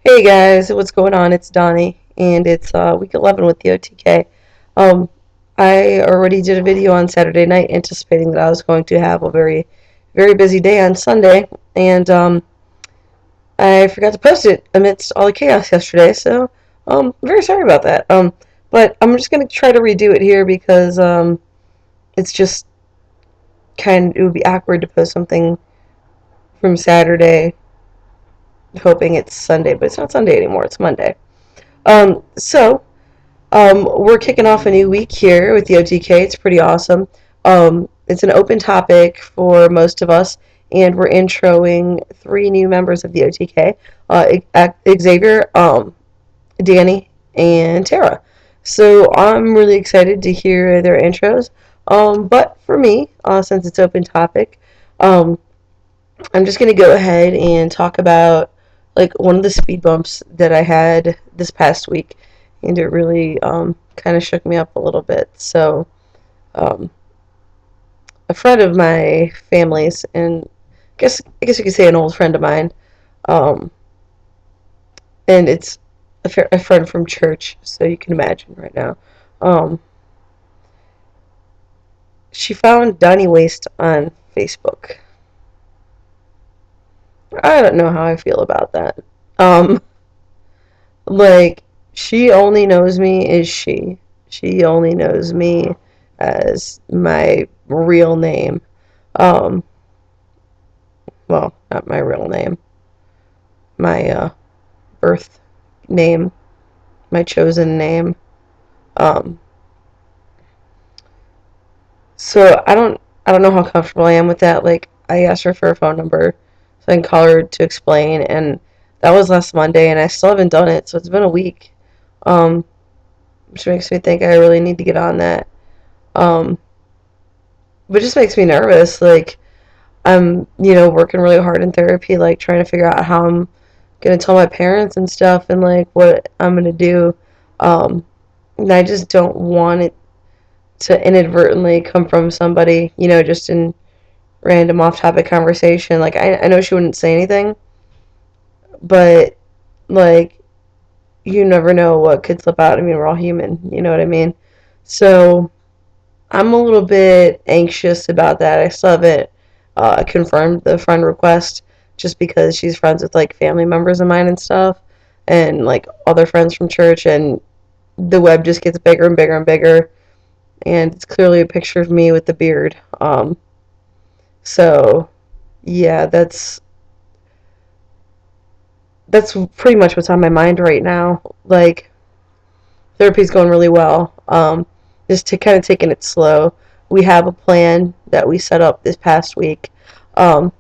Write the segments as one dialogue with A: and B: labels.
A: Hey guys, what's going on? It's Donnie, and it's week 11 with the OTK. Um, I already did a video on Saturday night anticipating that I was going to have a very, very busy day on Sunday, and I forgot to post it amidst all the chaos yesterday, so I'm very sorry about that. But I'm just going to try to redo it here because it's just it would be awkward to post something from Saturday hoping it's Sunday, but it's not Sunday anymore, it's Monday. We're kicking off a new week here with the OTK. It's pretty awesome. It's an open topic for most of us, and we're introing three new members of the OTK: Xavier, Danny, and Tara. So I'm really excited to hear their intros. But for me, since it's open topic, um, I'm just gonna go ahead and talk about like one of the speed bumps that I had this past week, and it really kind of shook me up a little bit. So, um, a friend of my family's, and I guess you could say an old friend of mine, um, and it's a friend from church. So you can imagine right now. Um, she found Donnie Waste on Facebook. I don't know how I feel about that. Um, Like, she only knows me as she. She only knows me as my real name. Um, well, not my real name. My birth name, my chosen name. Um, so I don't know how comfortable I am with that. Like, I asked her for a phone number so I can call her to explain, and that was last Monday, and I still haven't done it. So it's been a week. Um, which makes me think I really need to get on that. Um, but it just makes me nervous. Like, I'm, working really hard in therapy, like trying to figure out how I'm gonna tell my parents and stuff, and like what I'm gonna do. Um, and I just don't want it to inadvertently come from somebody, just in random off-topic conversation. Like, I know she wouldn't say anything, but like, you never know what could slip out. I mean, we're all human, you know what I mean? So I'm a little bit anxious about that. I still haven't confirmed the friend request just because she's friends with like family members of mine and stuff, and like other friends from church, and the web just gets bigger and bigger and bigger, and it's clearly a picture of me with the beard. So yeah, that's pretty much what's on my mind right now. Like, therapy's going really well. Just to kind of taking it slow. We have a plan that we set up this past week. Um,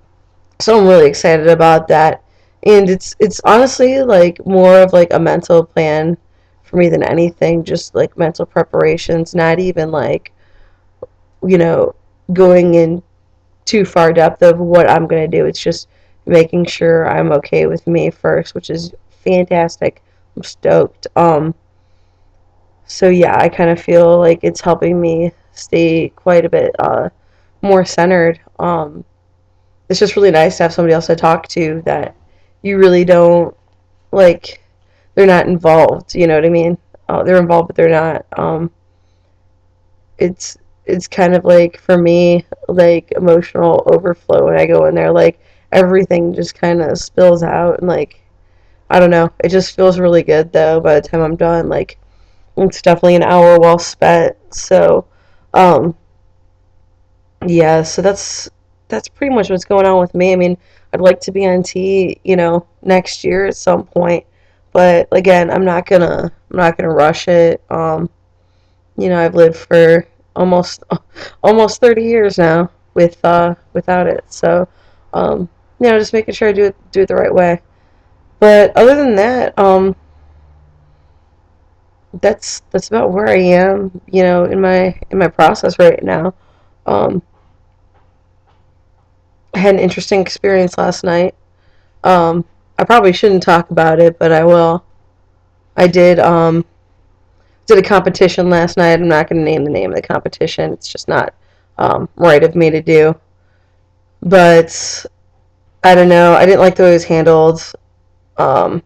A: so I'm really excited about that. And it's honestly like more of like a mental plan for me than anything, just like mental preparations, not even like, you know, going in too far depth of what I'm gonna do. It's just making sure I'm okay with me first, which is fantastic. I'm stoked. So yeah, I kind of feel like it's helping me stay quite a bit more centered. It's just really nice to have somebody else to talk to that you really don't like. They're not involved. You know what I mean? They're involved, but they're not. It's it's kind of like for me like emotional overflow when I go in there. Like everything just kind of spills out, and like I don't know. It just feels really good though. By the time I'm done, like it's definitely an hour well spent. So, um, yeah, so that's pretty much what's going on with me. I mean, I'd like to be on T, next year at some point, but again, I'm not gonna rush it. I've lived for almost almost 30 years now without it. So, just making sure I do it the right way. But other than that, that's about where I am, in my process right now. Um, I had an interesting experience last night. I probably shouldn't talk about it, but I will. I did a competition last night. I'm not going to name the name of the competition. It's just not right of me to do. But I don't know. I didn't like the way it was handled. Um,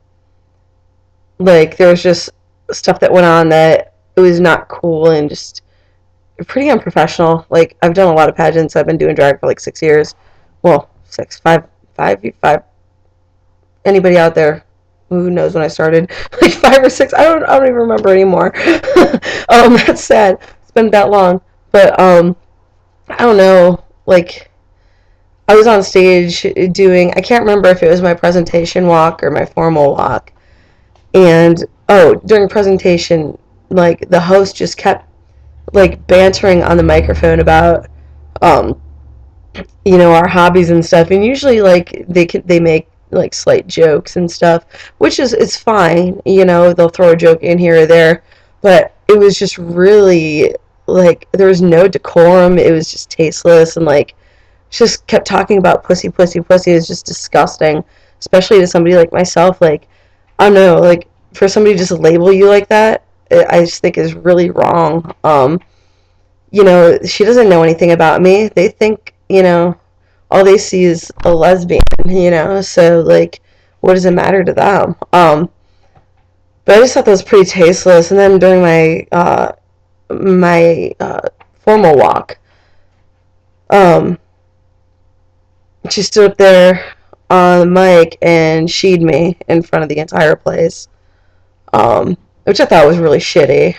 A: Like there was just stuff that went on that it was not cool and just pretty unprofessional. Like I've done a lot of pageants. I've been doing drag for like 6 years. Well, six, five. Anybody out there who knows when I started? Like 5 or 6. I don't even remember anymore. That's sad. It's been that long. But I don't know. Like I was on stage doing. I can't remember if it was my presentation walk or my formal walk. And during presentation, like the host just kept like bantering on the microphone about um our hobbies and stuff, and usually like they make like slight jokes and stuff, which is it's fine. They'll throw a joke in here or there, but it was just really like there was no decorum. It was just tasteless, and like just kept talking about pussy, pussy, pussy. It was just disgusting, especially to somebody like myself. Like I don't know, like for somebody to just label you like that, I just think is really wrong. She doesn't know anything about me. They think, all they see is a lesbian, so like, what does it matter to them? But I just thought that was pretty tasteless. And then during my formal walk, um, she stood up there on the mic and she'd me in front of the entire place, which I thought was really shitty.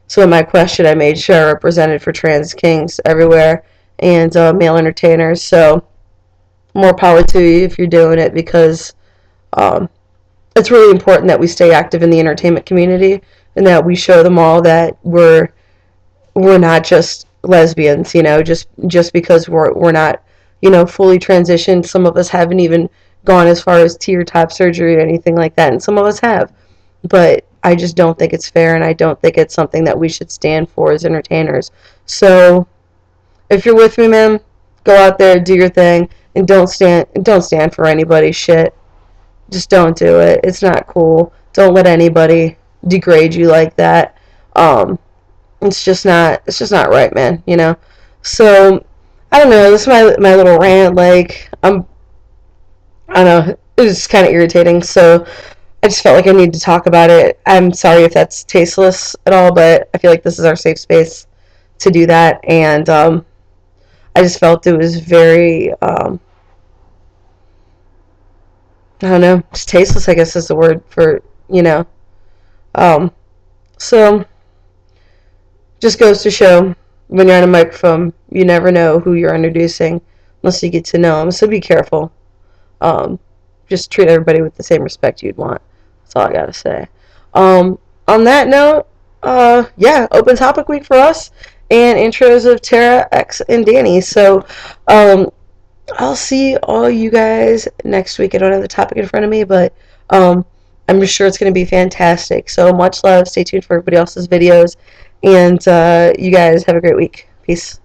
A: So in my question, I made sure I represented for trans kings everywhere and male entertainers. So more power to you if you're doing it, because um, it's really important that we stay active in the entertainment community and that we show them all that we're not just lesbians. Just because we're not fully transitioned. Some of us haven't even gone as far as tear tap surgery or anything like that, and some of us have. But I just don't think it's fair, and I don't think it's something that we should stand for as entertainers. So if you're with me, man, go out there, do your thing, and don't stand for anybody's shit. Just don't do it. It's not cool. Don't let anybody degrade you like that. It's just not right, man. So I don't know. This is my little rant. Like I don't know. It was kind of irritating. So I just felt like I need to talk about it. I'm sorry if that's tasteless at all, but I feel like this is our safe space to do that. And I just felt it was very, I don't know, just tasteless, I guess is the word for, you know. Um, so just goes to show when you're on a microphone, you never know who you're introducing unless you get to know them. So be careful. Um, just treat everybody with the same respect you'd want. That's all I gotta say. On that note, yeah, open topic week for us and intros of Tara, X, and Danny. So, um, I'll see all you guys next week. I don't have the topic in front of me, but um, I'm just sure it's going to be fantastic. So much love. Stay tuned for everybody else's videos, and you guys have a great week. Peace.